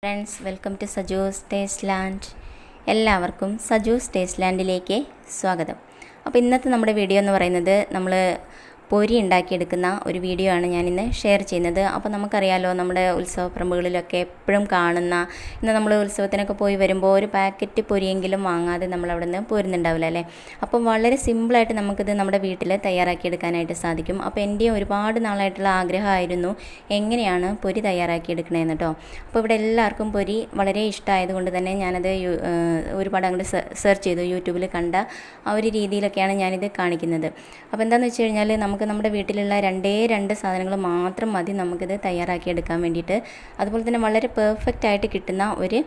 Friends, welcome to Saju's taste land. എല്ലാവർക്കും Saju's taste ലാൻഡിലേക്ക് സ്വാഗതം. അപ്പോൾ ഇന്നത്തെ നമ്മുടെ വീഡിയോ എന്ന് പറയുന്നത് നമ്മൾ പൊരി ഉണ്ടാക്കിയെടുക്കുന്ന ഒരു വീഡിയോ ആണ് ഞാനിന്ന് ഷെയർ ചെയ്യുന്നത്. അപ്പോൾ നമുക്കറിയാലോ, നമ്മുടെ ഉത്സവപ്പറമ്പുകളിലൊക്കെ എപ്പോഴും കാണുന്ന, ഇന്ന് നമ്മൾ ഉത്സവത്തിനൊക്കെ പോയി വരുമ്പോൾ ഒരു പാക്കറ്റ് പൊരിയെങ്കിലും വാങ്ങാതെ നമ്മൾ അവിടെ നിന്ന് പോരുന്നുണ്ടാവില്ല അല്ലേ. അപ്പോൾ വളരെ സിമ്പിളായിട്ട് നമുക്കിത് നമ്മുടെ വീട്ടിൽ തയ്യാറാക്കിയെടുക്കാനായിട്ട് സാധിക്കും. അപ്പോൾ എൻ്റെയും ഒരുപാട് നാളായിട്ടുള്ള ആഗ്രഹമായിരുന്നു എങ്ങനെയാണ് പൊരി തയ്യാറാക്കിയെടുക്കണേന്ന് കേട്ടോ. അപ്പോൾ ഇവിടെ എല്ലാവർക്കും പൊരി വളരെ ഇഷ്ടമായതുകൊണ്ട് തന്നെ ഞാനത് ഒരുപാട് അങ്ങോട്ട് സെർച്ച് ചെയ്തു, യൂട്യൂബിൽ കണ്ട ആ ഒരു രീതിയിലൊക്കെയാണ് ഞാനിത് കാണിക്കുന്നത്. അപ്പോൾ എന്താണെന്ന് വെച്ച് കഴിഞ്ഞാൽ നമ്മുടെ വീട്ടിലുള്ള രണ്ട് സാധനങ്ങൾ മാത്രം മതി നമുക്കിത് തയ്യാറാക്കിയെടുക്കാൻ വേണ്ടിയിട്ട്. അതുപോലെ തന്നെ വളരെ പെർഫെക്റ്റ് ആയിട്ട് കിട്ടുന്ന ഒരു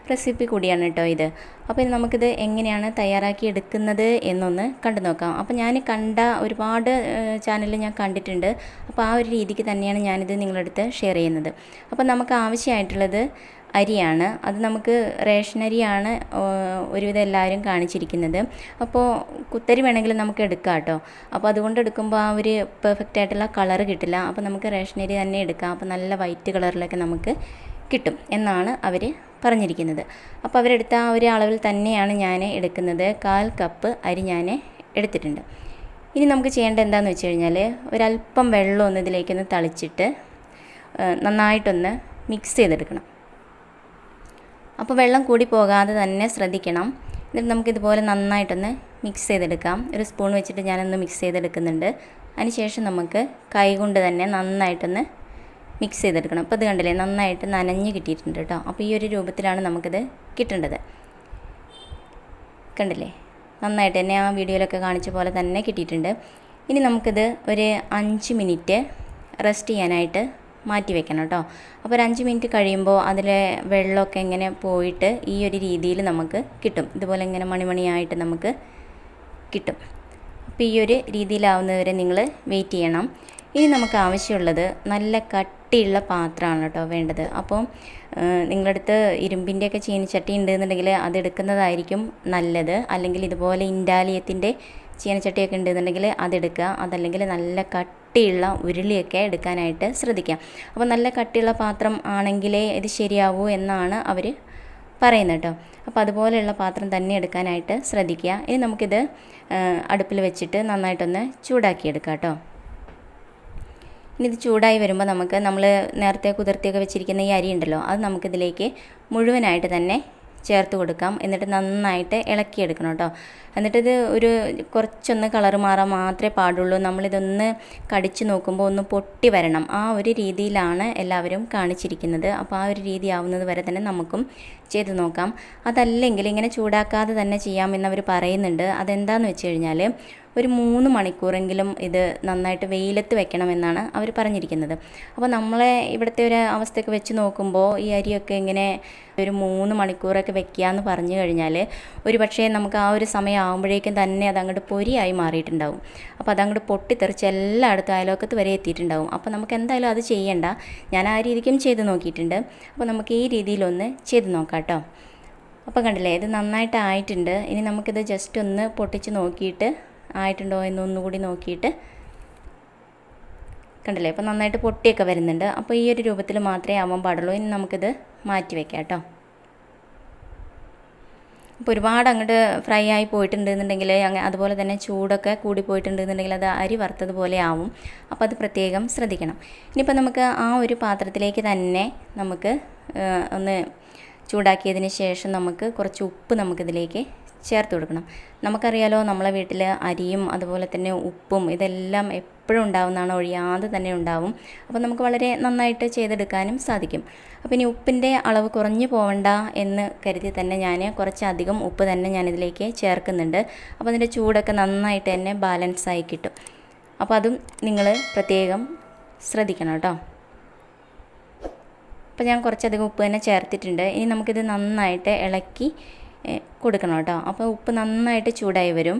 റെസിപ്പി കൂടിയാണ് കേട്ടോ ഇത്. അപ്പോൾ നമുക്കിത് എങ്ങനെയാണ് തയ്യാറാക്കിയെടുക്കുന്നത് എന്നൊന്ന് കണ്ടു നോക്കാം. അപ്പോൾ ഞാൻ കണ്ട ഒരുപാട് ചാനലിൽ ഞാൻ കണ്ടിട്ടുണ്ട്. അപ്പോൾ ആ ഒരു രീതിക്ക് തന്നെയാണ് ഞാനിത് നിങ്ങളുടെ അടുത്ത് ഷെയർ ചെയ്യുന്നത്. അപ്പോൾ നമുക്ക് ആവശ്യമായിട്ടുള്ളത് അരിയാണ്. അത് നമുക്ക് റേഷൻ അരിയാണ് ഒരുവിധം എല്ലാവരും കാണിച്ചിരിക്കുന്നത്. അപ്പോൾ കുത്തരി വേണമെങ്കിൽ നമുക്ക് എടുക്കാം കേട്ടോ. അപ്പോൾ അതുകൊണ്ട് എടുക്കുമ്പോൾ ആ ഒരു പെർഫെക്റ്റ് ആയിട്ടുള്ള കളറ് കിട്ടില്ല. അപ്പോൾ നമുക്ക് റേഷൻ അരി തന്നെ എടുക്കാം. അപ്പോൾ നല്ല വൈറ്റ് കളറിലൊക്കെ നമുക്ക് കിട്ടും എന്നാണ് അവർ പറഞ്ഞിരിക്കുന്നത്. അപ്പോൾ അവരെടുത്ത ആ ഒരു അളവിൽ തന്നെയാണ് ഞാൻ എടുക്കുന്നത്. 1/4 കപ്പ് അരി ഞാൻ എടുത്തിട്ടുണ്ട്. ഇനി നമുക്ക് ചെയ്യേണ്ടത് എന്താണെന്ന് വെച്ച് കഴിഞ്ഞാൽ, ഒരല്പം വെള്ളം ഒന്ന് ഇതിലേക്കൊന്ന് തളിച്ചിട്ട് നന്നായിട്ടൊന്ന് മിക്സ് ചെയ്തെടുക്കണം. അപ്പോൾ വെള്ളം കൂടി പോകാതെ തന്നെ ശ്രദ്ധിക്കണം. എന്നിട്ട് നമുക്കിതുപോലെ നന്നായിട്ടൊന്ന് മിക്സ് ചെയ്തെടുക്കാം. ഒരു സ്പൂൺ വെച്ചിട്ട് ഞാനൊന്ന് മിക്സ് ചെയ്തെടുക്കുന്നുണ്ട്. അതിനുശേഷം നമുക്ക് കൈ കൊണ്ട് തന്നെ നന്നായിട്ടൊന്ന് മിക്സ് ചെയ്തെടുക്കണം. അപ്പോൾ ഇത് കണ്ടില്ലേ, നന്നായിട്ട് നനഞ്ഞ് കിട്ടിയിട്ടുണ്ട് കേട്ടോ. അപ്പോൾ ഈ ഒരു രൂപത്തിലാണ് നമുക്കിത് കിട്ടേണ്ടത്. കണ്ടില്ലേ, നന്നായിട്ട് തന്നെ ആ വീഡിയോയിലൊക്കെ കാണിച്ച പോലെ തന്നെ കിട്ടിയിട്ടുണ്ട്. ഇനി നമുക്കിത് ഒരു 5 മിനിറ്റ് റെസ്റ്റ് ചെയ്യാനായിട്ട് മാറ്റി വെക്കണം കേട്ടോ. അപ്പോൾ ഒരു 5 മിനിറ്റ് കഴിയുമ്പോൾ അതിലെ വെള്ളമൊക്കെ ഇങ്ങനെ പോയിട്ട് ഈ ഒരു രീതിയിൽ നമുക്ക് കിട്ടും. ഇതുപോലെ ഇങ്ങനെ മണിമണിയായിട്ട് നമുക്ക് കിട്ടും. അപ്പോൾ ഈ ഒരു രീതിയിലാവുന്നതുവരെ നിങ്ങൾ വെയിറ്റ് ചെയ്യണം. ഇനി നമുക്ക് ആവശ്യമുള്ളത് നല്ല കട്ടിയുള്ള പാത്രമാണ് കേട്ടോ വേണ്ടത്. അപ്പോൾ നിങ്ങളടുത്ത് ഇരുമ്പിൻ്റെയൊക്കെ ചീനിച്ചട്ടി ഉണ്ടെന്നുണ്ടെങ്കിൽ അതെടുക്കുന്നതായിരിക്കും നല്ലത്. അല്ലെങ്കിൽ ഇതുപോലെ ഇൻഡാലിയത്തിൻ്റെ ചീനച്ചട്ടിയൊക്കെ ഉണ്ടെന്നുണ്ടെങ്കിൽ അതെടുക്കുക. അതല്ലെങ്കിൽ നല്ല കട്ടിയുള്ള ഉരുളിയൊക്കെ എടുക്കാനായിട്ട് ശ്രദ്ധിക്കാം. അപ്പോൾ നല്ല കട്ടിയുള്ള പാത്രം ആണെങ്കിലേ ഇത് ശരിയാവൂ എന്നാണ് അവർ പറയുന്നത് കേട്ടോ. അപ്പോൾ അതുപോലെയുള്ള പാത്രം തന്നെ എടുക്കാനായിട്ട് ശ്രദ്ധിക്കുക. ഇനി നമുക്കിത് അടുപ്പിൽ വെച്ചിട്ട് നന്നായിട്ടൊന്ന് ചൂടാക്കിയെടുക്കാം കേട്ടോ. ഇനി ഇത് ചൂടായി വരുമ്പോൾ നമ്മൾ നേരത്തെ കുതിർത്തിയൊക്കെ വെച്ചിരിക്കുന്ന ഈ അരി ഉണ്ടല്ലോ, അത് നമുക്കിതിലേക്ക് മുഴുവനായിട്ട് തന്നെ ചേർത്ത് കൊടുക്കാം. എന്നിട്ട് നന്നായിട്ട് ഇളക്കിയെടുക്കണം കേട്ടോ. എന്നിട്ടിത് ഒരു കുറച്ചൊന്ന് കളറ് മാറാൻ മാത്രമേ പാടുള്ളൂ. നമ്മളിതൊന്ന് കടിച്ച് നോക്കുമ്പോൾ ഒന്ന് പൊട്ടി വരണം. ആ ഒരു രീതിയിലാണ് എല്ലാവരും കാണിച്ചിരിക്കുന്നത്. അപ്പോൾ ആ ഒരു രീതി ആവുന്നത് വരെ തന്നെ നമുക്കും ചെയ്ത് നോക്കാം. അതല്ലെങ്കിൽ ഇങ്ങനെ ചൂടാക്കാതെ തന്നെ ചെയ്യാമെന്നവർ പറയുന്നുണ്ട്. അതെന്താണെന്ന് വെച്ച് കഴിഞ്ഞാൽ, ഒരു 3 മണിക്കൂറെങ്കിലും ഇത് നന്നായിട്ട് വെയിലത്ത് വെക്കണമെന്നാണ് അവർ പറഞ്ഞിരിക്കുന്നത്. അപ്പോൾ നമ്മളെ ഇവിടുത്തെ ഒരു അവസ്ഥയൊക്കെ വെച്ച് നോക്കുമ്പോൾ ഈ അരിയൊക്കെ ഇങ്ങനെ ഒരു 3 മണിക്കൂറൊക്കെ വെക്കുക എന്ന് പറഞ്ഞു കഴിഞ്ഞാൽ, ഒരു പക്ഷേ നമുക്ക് ആ ഒരു സമയം ആകുമ്പോഴേക്കും തന്നെ അതങ്ങോട്ട് പൊരിയായി മാറിയിട്ടുണ്ടാവും. അപ്പോൾ അതങ്ങോട്ട് പൊട്ടിത്തെറിച്ച് എല്ലായിടത്തും അയലോക്കത്ത് വരെ എത്തിയിട്ടുണ്ടാവും. അപ്പോൾ നമുക്ക് എന്തായാലും അത് ചെയ്യണ്ട. ഞാൻ ആ രീതിക്കും ചെയ്ത് നോക്കിയിട്ടുണ്ട്. അപ്പോൾ നമുക്ക് ഈ രീതിയിലൊന്ന് ചെയ്ത് നോക്കാം കേട്ടോ. അപ്പോൾ കണ്ടില്ലേ, ഇത് നന്നായിട്ട് ആയിട്ടുണ്ട്. ഇനി നമുക്കിത് ജസ്റ്റ് ഒന്ന് പൊട്ടിച്ച് നോക്കിയിട്ട് ആയിട്ടുണ്ടോ എന്നൊന്നുകൂടി നോക്കിയിട്ട്, കണ്ടില്ലേ, അപ്പോൾ നന്നായിട്ട് പൊട്ടിയൊക്കെ വരുന്നുണ്ട്. അപ്പോൾ ഈ ഒരു രൂപത്തിൽ മാത്രമേ ആവാൻ പാടുള്ളൂ. ഇനി നമുക്കിത് മാറ്റി വയ്ക്കാം കേട്ടോ. അപ്പോൾ ഒരുപാട് അങ്ങോട്ട് ഫ്രൈ ആയി പോയിട്ടുണ്ടെന്നുണ്ടെങ്കിൽ, അതുപോലെ തന്നെ ചൂടൊക്കെ കൂടി പോയിട്ടുണ്ടെന്നുണ്ടെങ്കിൽ അത് അരി വറുത്തതുപോലെ ആവും. അപ്പോൾ അത് പ്രത്യേകം ശ്രദ്ധിക്കണം. ഇനിയിപ്പോൾ നമുക്ക് ആ ഒരു പാത്രത്തിലേക്ക് തന്നെ നമുക്ക് ഒന്ന് ചൂടാക്കിയതിന് ശേഷം നമുക്ക് കുറച്ച് ഉപ്പ് നമുക്കിതിലേക്ക് ചേർത്ത് കൊടുക്കണം. നമുക്കറിയാലോ, നമ്മളെ വീട്ടിൽ അരിയും അതുപോലെ തന്നെ ഉപ്പും ഇതെല്ലാം എപ്പോഴും ഉണ്ടാവുന്നതാണ്, ഒഴിയാതെ തന്നെ ഉണ്ടാവും. അപ്പോൾ നമുക്ക് വളരെ നന്നായിട്ട് ചെയ്തെടുക്കാനും സാധിക്കും. അപ്പോൾ ഇനി ഉപ്പിൻ്റെ അളവ് കുറഞ്ഞു പോകണ്ട എന്ന് കരുതി തന്നെ ഞാൻ കുറച്ചധികം ഉപ്പ് തന്നെ ഞാനിതിലേക്ക് ചേർക്കുന്നുണ്ട്. അപ്പോൾ അതിൻ്റെ ചൂടൊക്കെ നന്നായിട്ട് തന്നെ ബാലൻസായി കിട്ടും. അപ്പോൾ അതും നിങ്ങൾ പ്രത്യേകം ശ്രദ്ധിക്കണം കേട്ടോ. അപ്പോൾ ഞാൻ കുറച്ചധികം ഉപ്പ് തന്നെ ചേർത്തിട്ടുണ്ട്. ഇനി നമുക്കിത് നന്നായിട്ട് ഇളക്കി കൊടുക്കണം കേട്ടോ. അപ്പോൾ ഉപ്പ് നന്നായിട്ട് ചൂടായി വരും.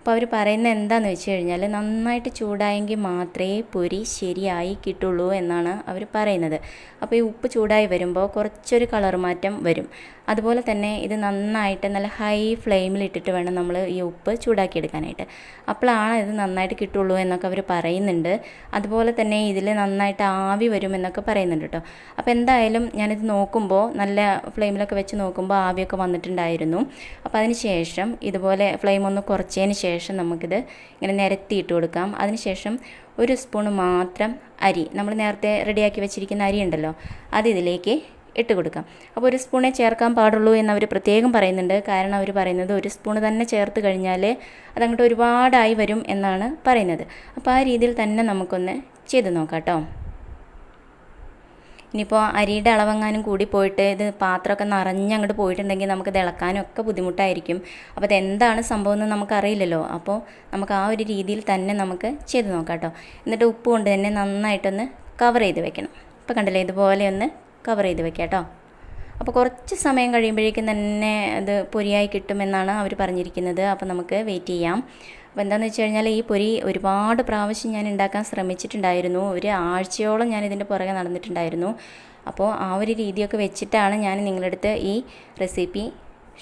അപ്പോൾ അവർ പറയുന്നത് എന്താണെന്ന് വെച്ച് കഴിഞ്ഞാൽ നന്നായിട്ട് ചൂടായെങ്കിൽ മാത്രമേ പൊരി ശരിയായി കിട്ടുള്ളൂ എന്നാണ് അവർ പറയുന്നത്. അപ്പോൾ ഈ ഉപ്പ് ചൂടായി വരുമ്പോൾ കുറച്ചൊരു കളർ മാറ്റം വരും. അതുപോലെ തന്നെ ഇത് നന്നായിട്ട് നല്ല ഹൈ ഫ്ലെയിമിലിട്ടിട്ട് വേണം നമ്മൾ ഈ ഉപ്പ് ചൂടാക്കിയെടുക്കാനായിട്ട്. അപ്പോഴാണ് ഇത് നന്നായിട്ട് കിട്ടുള്ളൂ എന്നൊക്കെ അവർ പറയുന്നുണ്ട്. അതുപോലെ തന്നെ ഇതിൽ നന്നായിട്ട് ആവി വരുമെന്നൊക്കെ പറയുന്നുണ്ട് കേട്ടോ. അപ്പോൾ എന്തായാലും ഞാനിത് നോക്കുമ്പോൾ നല്ല ഫ്ലെയിമിലൊക്കെ വെച്ച് നോക്കുമ്പോൾ ആവിയൊക്കെ വന്നിട്ടുണ്ടായിരുന്നു. അപ്പോൾ അതിന് ശേഷം ഇതുപോലെ ഫ്ലെയിം ഒന്ന് കുറച്ചതിന് ശേഷം നമുക്കിത് ഇങ്ങനെ നിരത്തിയിട്ട് കൊടുക്കാം. അതിന് ശേഷം ഒരു സ്പൂൺ മാത്രം അരി, നമ്മൾ നേരത്തെ റെഡിയാക്കി വെച്ചിരിക്കുന്ന അരി ഉണ്ടല്ലോ, അത് ഇതിലേക്ക് ഇട്ട് കൊടുക്കാം. അപ്പോൾ ഒരു സ്പൂണേ ചേർക്കാൻ പാടുള്ളൂ എന്നവർ പ്രത്യേകം പറയുന്നുണ്ട്. കാരണം അവർ പറയുന്നത് ഒരു സ്പൂൺ തന്നെ ചേർത്ത് കഴിഞ്ഞാൽ അതങ്ങോട്ട് ഒരുപാടായി വരും എന്നാണ് പറയുന്നത്. അപ്പോൾ ആ രീതിയിൽ തന്നെ നമുക്കൊന്ന് ചെയ്ത് നോക്കാം കേട്ടോ. ഇനിയിപ്പോൾ അരിയുടെ അളവെങ്ങാനും കൂടി പോയിട്ട് ഇത് പാത്രമൊക്കെ നിറഞ്ഞങ്ങോട്ട് പോയിട്ടുണ്ടെങ്കിൽ നമുക്കിത് ഇളക്കാനും ഒക്കെ ബുദ്ധിമുട്ടായിരിക്കും. അപ്പോൾ അതെന്താണ് സംഭവം എന്ന് നമുക്കറിയില്ലല്ലോ. അപ്പോൾ നമുക്ക് ആ ഒരു രീതിയിൽ തന്നെ നമുക്ക് ചെയ്ത് നോക്കാം കേട്ടോ. എന്നിട്ട് ഉപ്പ് കൊണ്ട് തന്നെ നന്നായിട്ടൊന്ന് കവർ ചെയ്ത് വെക്കണം. ഇപ്പോൾ കണ്ടില്ലേ, ഇതുപോലെ ഒന്ന് കവർ ചെയ്ത് വെക്കാം കേട്ടോ. അപ്പോൾ കുറച്ച് സമയം കഴിയുമ്പോഴേക്കും തന്നെ അത് പൊരിയായി കിട്ടുമെന്നാണ് അവർ പറഞ്ഞിരിക്കുന്നത്. അപ്പോൾ നമുക്ക് വെയിറ്റ് ചെയ്യാം. അപ്പോൾ എന്താണെന്ന് വെച്ച് കഴിഞ്ഞാൽ ഈ പൊരി ഒരുപാട് പ്രാവശ്യം ഞാൻ ഉണ്ടാക്കാൻ ശ്രമിച്ചിട്ടുണ്ടായിരുന്നു. ഒരു ആഴ്ചയോളം ഞാൻ ഇതിൻ്റെ പുറകെ നടന്നിട്ടുണ്ടായിരുന്നു. അപ്പോൾ ആ ഒരു രീതിയൊക്കെ വെച്ചിട്ടാണ് ഞാൻ നിങ്ങളുടെ അടുത്ത് ഈ റെസിപ്പി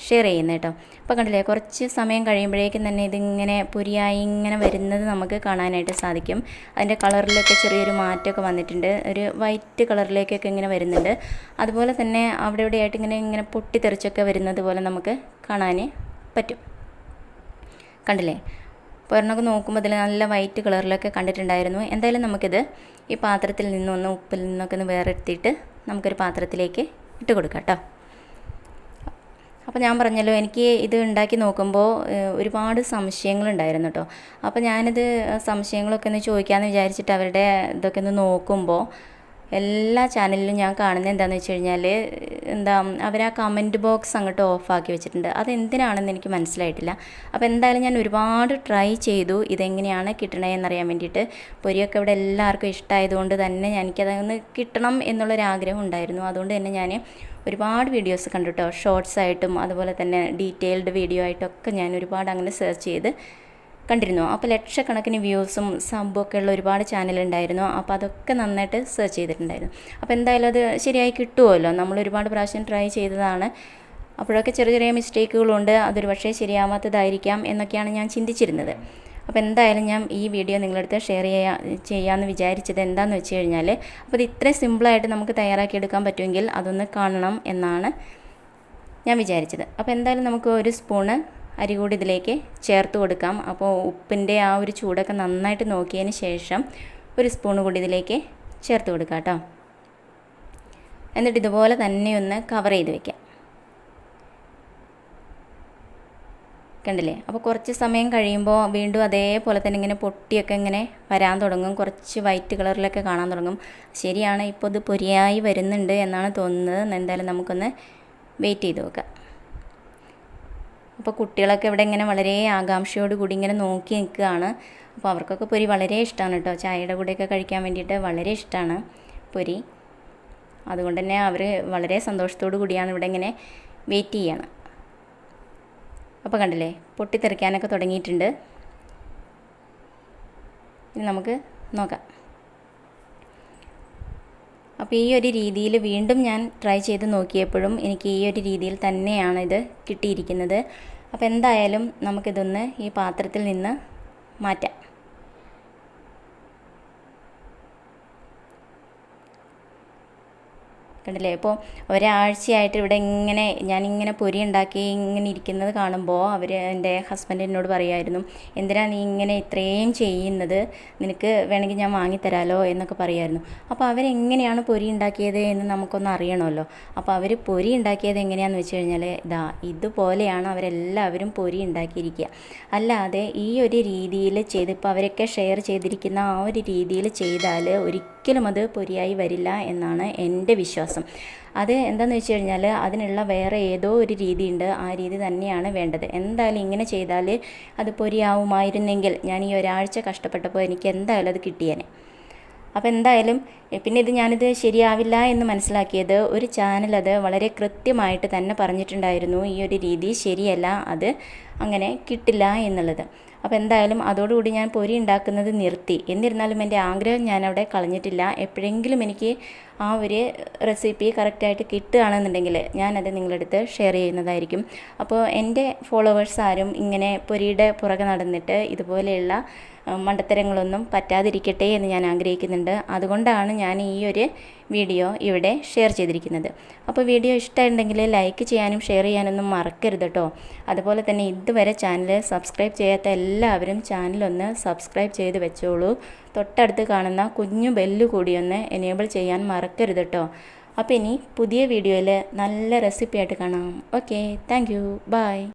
ഷെയർ ചെയ്യുന്നത് കേട്ടോ. അപ്പോൾ കണ്ടില്ലേ, കുറച്ച് സമയം കഴിയുമ്പോഴേക്കും തന്നെ ഇതിങ്ങനെ പൊരിയായി ഇങ്ങനെ വരുന്നത് നമുക്ക് കാണാനായിട്ട് സാധിക്കും. അതിൻ്റെ കളറിലൊക്കെ ചെറിയൊരു മാറ്റമൊക്കെ വന്നിട്ടുണ്ട്. ഒരു വൈറ്റ് കളറിലേക്കൊക്കെ ഇങ്ങനെ വരുന്നുണ്ട്. അതുപോലെ തന്നെ അവിടെ ഇവിടെയായിട്ട് ഇങ്ങനെ പൊട്ടിത്തെറിച്ചൊക്കെ വരുന്നത് പോലെ നമുക്ക് കാണാൻ പറ്റും. കണ്ടില്ലേ, ഒരെണ്ണമൊക്കെ നോക്കുമ്പോൾ അതിൽ നല്ല വൈറ്റ് കളറിലൊക്കെ കണ്ടിട്ടുണ്ടായിരുന്നു. എന്തായാലും നമുക്കിത് ഈ പാത്രത്തിൽ നിന്നൊന്ന് ഉപ്പിൽ നിന്നൊക്കെ ഒന്ന് വേറെടുത്തിട്ട് നമുക്കൊരു പാത്രത്തിലേക്ക് ഇട്ട് കൊടുക്കാം കേട്ടോ. അപ്പോൾ ഞാൻ പറഞ്ഞല്ലോ, എനിക്ക് ഇത് ഉണ്ടാക്കി നോക്കുമ്പോൾ ഒരുപാട് സംശയങ്ങളുണ്ടായിരുന്നു കേട്ടോ. അപ്പോൾ ഞാനിത് സംശയങ്ങളൊക്കെ ഒന്ന് ചോദിക്കാമെന്ന് വിചാരിച്ചിട്ട് അവരുടെ ഇതൊക്കെ ഒന്ന് നോക്കുമ്പോൾ എല്ലാ ചാനലിലും ഞാൻ കാണുന്നത് എന്താണെന്ന് വെച്ച് കഴിഞ്ഞാൽ അവർ ആ കമൻറ്റ് ബോക്സ് അങ്ങോട്ട് ഓഫാക്കി വെച്ചിട്ടുണ്ട്. അതെന്തിനാണെന്ന് എനിക്ക് മനസ്സിലായിട്ടില്ല. അപ്പോൾ എന്തായാലും ഞാൻ ഒരുപാട് ട്രൈ ചെയ്തു ഇതെങ്ങനെയാണ് കിട്ടണതെന്നറിയാൻ വേണ്ടിയിട്ട്. പൊരിയൊക്കെ ഇവിടെ എല്ലാവർക്കും ഇഷ്ടമായതുകൊണ്ട് തന്നെ എനിക്കതൊന്ന് കിട്ടണം എന്നുള്ളൊരാഗ്രഹം ഉണ്ടായിരുന്നു. അതുകൊണ്ട് തന്നെ ഞാൻ ഒരുപാട് വീഡിയോസ് കണ്ടു കേട്ടോ. ഷോർട്സ് ആയിട്ടും അതുപോലെ തന്നെ ഡീറ്റെയിൽഡ് വീഡിയോ ആയിട്ടൊക്കെ ഞാൻ ഒരുപാട് അങ്ങനെ സെർച്ച് ചെയ്ത് കണ്ടിരുന്നു. അപ്പോൾ ലക്ഷക്കണക്കിന് വ്യൂസും സബ്ബൊക്കെ ഉള്ള ഒരുപാട് ചാനലുണ്ടായിരുന്നു. അപ്പോൾ അതൊക്കെ നന്നായിട്ട് സെർച്ച് ചെയ്തിട്ടുണ്ടായിരുന്നു. അപ്പോൾ എന്തായാലും അത് ശരിയായി കിട്ടുമല്ലോ, നമ്മൾ ഒരുപാട് പ്രാവശ്യം ട്രൈ ചെയ്തതാണ്. അപ്പോഴൊക്കെ ചെറിയ ചെറിയ മിസ്റ്റേക്കുകളുണ്ട്, അതൊരു പക്ഷേ ശരിയാവാത്തതായിരിക്കാം എന്നൊക്കെയാണ് ഞാൻ ചിന്തിച്ചിരുന്നത്. അപ്പോൾ എന്തായാലും ഞാൻ ഈ വീഡിയോ നിങ്ങളടുത്ത് ഷെയർ ചെയ്യാമെന്ന് വിചാരിച്ചത് എന്താണെന്ന് വെച്ച് കഴിഞ്ഞാൽ, അപ്പോൾ ഇത് ഇത്രയും സിമ്പിളായിട്ട് നമുക്ക് തയ്യാറാക്കിയെടുക്കാൻ പറ്റുമെങ്കിൽ അതൊന്ന് കാണണം എന്നാണ് ഞാൻ വിചാരിച്ചത്. അപ്പോൾ എന്തായാലും നമുക്ക് ഒരു സ്പൂണ് അരി കൂടി ഇതിലേക്ക് ചേർത്ത് കൊടുക്കാം. അപ്പോൾ ഉപ്പിൻ്റെ ആ ഒരു ചൂടൊക്കെ നന്നായിട്ട് നോക്കിയതിന് ശേഷം ഒരു സ്പൂണ് കൂടി ഇതിലേക്ക് ചേർത്ത് കൊടുക്കാം കേട്ടോ. എന്നിട്ട് ഇതുപോലെ തന്നെ ഒന്ന് കവർ ചെയ്ത് വെക്കാം. കണ്ടില്ലേ, അപ്പോൾ കുറച്ച് സമയം കഴിയുമ്പോൾ വീണ്ടും അതേപോലെ തന്നെ ഇങ്ങനെ പൊട്ടിയൊക്കെ ഇങ്ങനെ വരാൻ തുടങ്ങും. കുറച്ച് വൈറ്റ് കളറിലൊക്കെ കാണാൻ തുടങ്ങും. ശരിയാണ്, ഇപ്പോൾ ഇത് പൊരിയായി വരുന്നുണ്ട് എന്നാണ് തോന്നുന്നത്. എന്തായാലും നമുക്കൊന്ന് വെയിറ്റ് ചെയ്ത് നോക്കാം. അപ്പോൾ കുട്ടികളൊക്കെ ഇവിടെ ഇങ്ങനെ വളരെ ആകാംക്ഷയോട് കൂടി ഇങ്ങനെ നോക്കി നിൽക്കുകയാണ്. അപ്പോൾ അവർക്കൊക്കെ പൊരി വളരെ ഇഷ്ടമാണ് കേട്ടോ. ചായയുടെ കൂടെയൊക്കെ കഴിക്കാൻ വേണ്ടിയിട്ട് വളരെ ഇഷ്ടമാണ് പൊരി. അതുകൊണ്ട് തന്നെ അവർ വളരെ സന്തോഷത്തോടു കൂടിയാണ് ഇവിടെ ഇങ്ങനെ വെയിറ്റ് ചെയ്യണം. അപ്പോൾ കണ്ടില്ലേ, പൊട്ടിത്തെറിക്കാനൊക്കെ തുടങ്ങിയിട്ടുണ്ട്. ഇനി നമുക്ക് നോക്കാം. അപ്പോൾ ഈ ഒരു രീതിയിൽ വീണ്ടും ഞാൻ ട്രൈ ചെയ്ത് നോക്കിയപ്പോഴും എനിക്ക് ഈ ഒരു രീതിയിൽ തന്നെയാണ് ഇത് കിട്ടിയിരിക്കുന്നത്. അപ്പോൾ എന്തായാലും നമുക്കിതൊന്ന് ഈ പാത്രത്തിൽ നിന്ന് മാറ്റാം. കണ്ടില്ലേ, ഇപ്പോൾ ഒരാഴ്ചയായിട്ട് ഇവിടെ ഞാനിങ്ങനെ പൊരി ഉണ്ടാക്കി ഇങ്ങനെ ഇരിക്കുന്നത് കാണുമ്പോൾ എൻ്റെ ഹസ്ബൻഡ് എന്നോട് പറയുമായിരുന്നു, എന്തിനാ നീ ഇങ്ങനെ ഇത്രയും ചെയ്യുന്നത്, നിനക്ക് വേണമെങ്കിൽ ഞാൻ വാങ്ങിത്തരാമല്ലോ എന്നൊക്കെ പറയുമായിരുന്നു. അപ്പോൾ അവരെങ്ങനെയാണ് പൊരി ഉണ്ടാക്കിയത് എന്ന് നമുക്കൊന്ന് അറിയണമല്ലോ. അപ്പോൾ അവർ പൊരി ഉണ്ടാക്കിയത് എങ്ങനെയാണെന്ന് വെച്ച് കഴിഞ്ഞാൽ ഇതുപോലെയാണ് അവരെല്ലാവരും പൊരി ഉണ്ടാക്കിയിരിക്കുക. അല്ലാതെ ഈ ഒരു രീതിയിൽ ചെയ്ത് ഇപ്പോൾ അവരൊക്കെ ഷെയർ ചെയ്തിരിക്കുന്ന ആ ഒരു രീതിയിൽ ചെയ്താൽ ഒരിക്കലും അത് പൊരിയായി വരില്ല എന്നാണ് എൻ്റെ വിശ്വാസം. അത് എന്താണെന്ന് വെച്ച് കഴിഞ്ഞാൽ അതിനുള്ള വേറെ ഏതോ ഒരു രീതിയുണ്ട്, ആ രീതി തന്നെയാണ് വേണ്ടത്. എന്തായാലും ഇങ്ങനെ ചെയ്താൽ അത് പൊരിയാവുമായിരുന്നെങ്കിൽ ഞാൻ ഈ ഒരാഴ്ച കഷ്ടപ്പെട്ടപ്പോൾ എനിക്ക് എന്തായാലും അത് കിട്ടിയേനെ. അപ്പോൾ എന്തായാലും പിന്നെ ഞാനിത് ശരിയാവില്ല എന്ന് മനസ്സിലാക്കിയത് ഒരു ചാനൽ അത് വളരെ കൃത്യമായിട്ട് തന്നെ പറഞ്ഞിട്ടുണ്ടായിരുന്നു, ഈ ഒരു രീതി ശരിയല്ല, അത് അങ്ങനെ കിട്ടില്ല എന്നുള്ളത്. അപ്പോൾ എന്തായാലും അതോടുകൂടി ഞാൻ പൊരി ഉണ്ടാക്കുന്നത് നിർത്തി. എന്നിരുന്നാലും എൻ്റെ ആഗ്രഹം ഞാനവിടെ കളഞ്ഞിട്ടില്ല. എപ്പോഴെങ്കിലും എനിക്ക് ആ ഒരു റെസിപ്പി കറക്റ്റായിട്ട് കിട്ടുകയാണെന്നുണ്ടെങ്കിൽ ഞാനത് നിങ്ങളുടെ അടുത്ത് ഷെയർ ചെയ്യുന്നതായിരിക്കും. അപ്പോൾ എൻ്റെ ഫോളോവേഴ്സ് ആരും ഇങ്ങനെ പൊരിയുടെ പുറകെ നടന്നിട്ട് ഇതുപോലെയുള്ള മണ്ടത്തരങ്ങളൊന്നും പറ്റാതിരിക്കട്ടെ എന്ന് ഞാൻ ആഗ്രഹിക്കുന്നുണ്ട്. അതുകൊണ്ടാണ് ഞാൻ ഈ ഒരു വീഡിയോ ഇവിടെ ഷെയർ ചെയ്തിരിക്കുന്നത്. അപ്പോൾ വീഡിയോ ഇഷ്ടമുണ്ടെങ്കിൽ ലൈക്ക് ചെയ്യാനും ഷെയർ ചെയ്യാനൊന്നും മറക്കരുത് കേട്ടോ. അതുപോലെ തന്നെ ഇതുവരെ ചാനൽ സബ്സ്ക്രൈബ് ചെയ്യാത്ത എല്ലാവരും ചാനലൊന്ന് സബ്സ്ക്രൈബ് ചെയ്ത് വെച്ചോളൂ. തൊട്ടടുത്ത് കാണുന്ന കുഞ്ഞു ബെല്ല് കൂടി ഒന്ന് എനേബിൾ ചെയ്യാൻ മറക്കരുത് കേട്ടോ. അപ്പോൾ ഇനി പുതിയ വീഡിയോയിൽ നല്ല റെസിപ്പി ആയിട്ട് കാണാം. Okay, thank you, by.